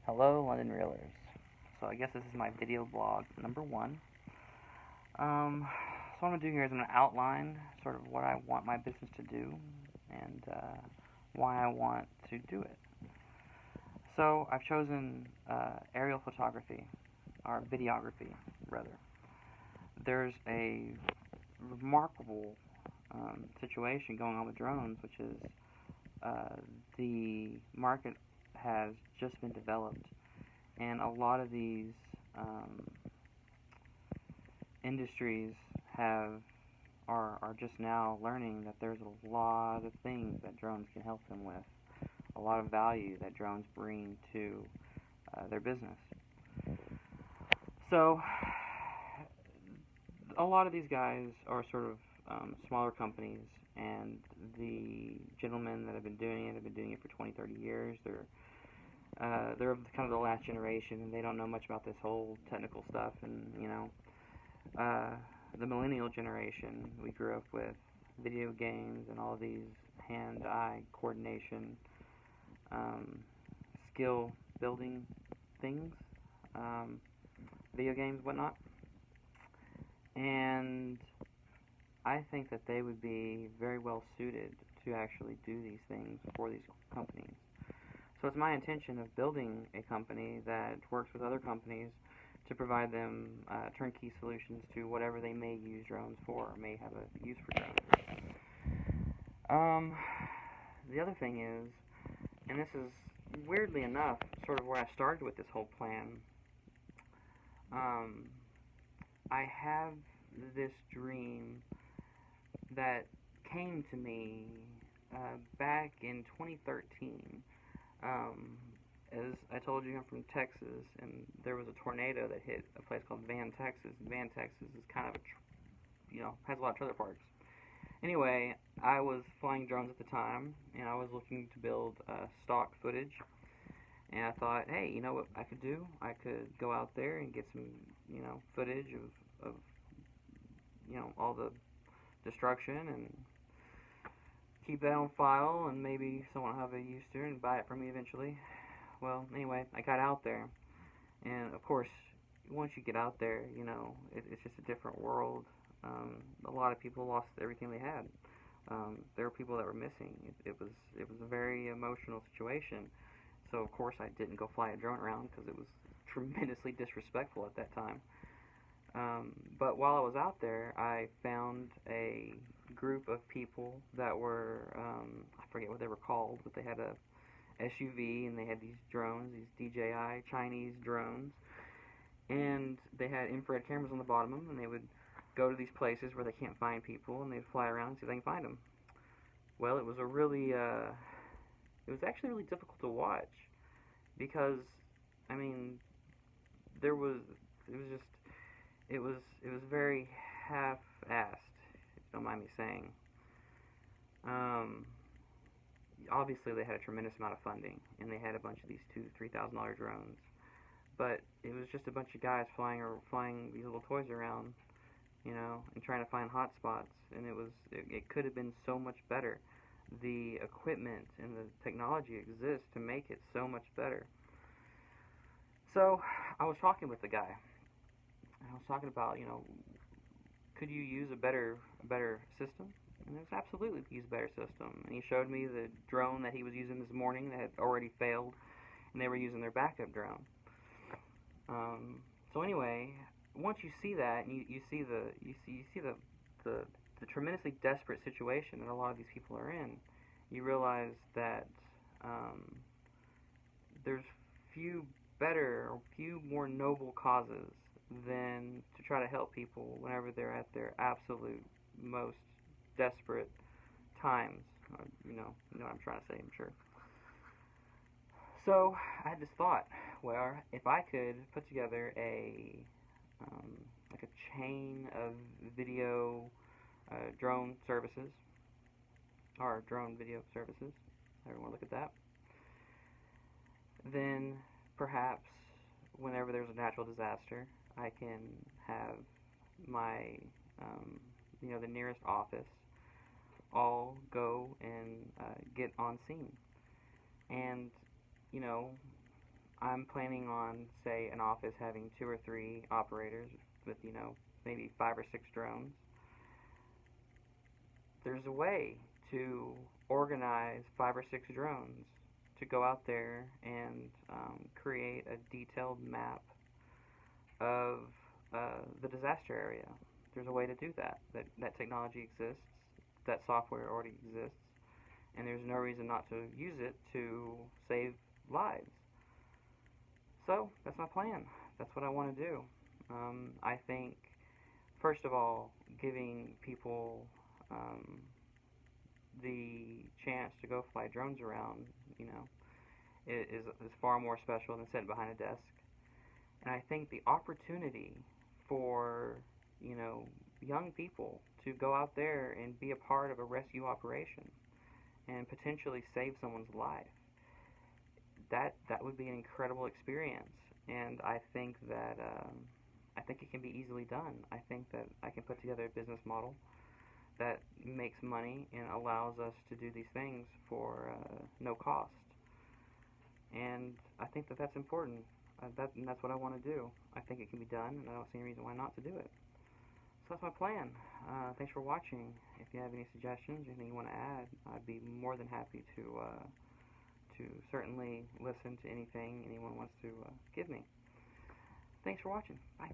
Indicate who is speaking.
Speaker 1: Hello, London Reelers. So I guess this is my video blog number one. So what I'm gonna do here is I'm gonna outline sort of what I want my business to do and why I want to do it. So I've chosen aerial photography, or videography rather. There's a remarkable situation going on with drones, which is the market has just been developed, and a lot of these industries are just now learning that there's a lot of things that drones can help them with, a lot of value that drones bring to their business. So a lot of these guys are sort of smaller companies, and the gentlemen that have been doing it for 20, 30 years. They're kind of the last generation, and they don't know much about this whole technical stuff. And the millennial generation, we grew up with video games and all these hand-eye coordination, skill building things, video games, whatnot. And I think that they would be very well suited to actually do these things for these companies. So it's my intention of building a company that works with other companies to provide them turnkey solutions to whatever they may use drones for, or may have a use for drones. The other thing is, and this is weirdly enough sort of where I started with this whole plan, I have this dream that came to me back in 2013. As I told you, I'm from Texas, and there was a tornado that hit a place called Van, Texas. Van, Texas is kind of has a lot of trailer parks. Anyway, I was flying drones at the time, and I was looking to build stock footage. And I thought, hey, you know what I could do? I could go out there and get some, footage of all the destruction, and keep that on file, and maybe someone will have a use to it and buy it from me eventually. Well, anyway, I got out there, and of course, once you get out there, it's just a different world. A lot of people lost everything they had. There were people that were missing. It was a very emotional situation. So of course I didn't go fly a drone around because it was tremendously disrespectful at that time. But while I was out there, I found a group of people that were, I forget what they were called, but they had a SUV, and they had these drones, these DJI Chinese drones, and they had infrared cameras on the bottom of them, and they would go to these places where they can't find people, and they'd fly around and see if they can find them. Well, it was it was actually really difficult to watch, because, I mean, it was just, it was very half-assed, if you don't mind me saying. Obviously they had a tremendous amount of funding, and they had a bunch of these $2,000-3,000 drones, but it was just a bunch of guys flying these little toys around, and trying to find hot spots, and it could have been so much better. The equipment and the technology exists to make it so much better. So I was talking with the guy, and I was talking about, could you use a better system? And it was absolutely use a better system. And he showed me the drone that he was using this morning that had already failed, and they were using their backup drone. So anyway, once you see that, and you see the tremendously desperate situation that a lot of these people are in, you realize that there's few more noble causes than to try to help people whenever they're at their absolute most desperate times. You know what I'm trying to say, I'm sure. So I had this thought, where if I could put together like a chain of video drone services, or drone video services, however you want to look at that, then perhaps whenever there's a natural disaster, I can have my, the nearest office all go and get on scene. And, I'm planning on, say, an office having 2 or 3 operators with, maybe 5 or 6 drones. There's a way to organize 5 or 6 drones to go out there and create a detailed map of the disaster area. There's a way to do that. That technology exists. That software already exists, and there's no reason not to use it to save lives. So that's my plan. That's what I want to do. I think, first of all, giving people the chance to go fly drones around, you know, is far more special than sitting behind a desk. And I think the opportunity for, you know, young people to go out there and be a part of a rescue operation and potentially save someone's life, that would be an incredible experience. And I think it can be easily done. I think that I can put together a business model that makes money and allows us to do these things for no cost. And I think that that's important. And that's what I want to do. I think it can be done, and I don't see any reason why not to do it. So that's my plan. Thanks for watching. If you have any suggestions, anything you want to add, I'd be more than happy to certainly listen to anything anyone wants to give me. Thanks for watching. Bye.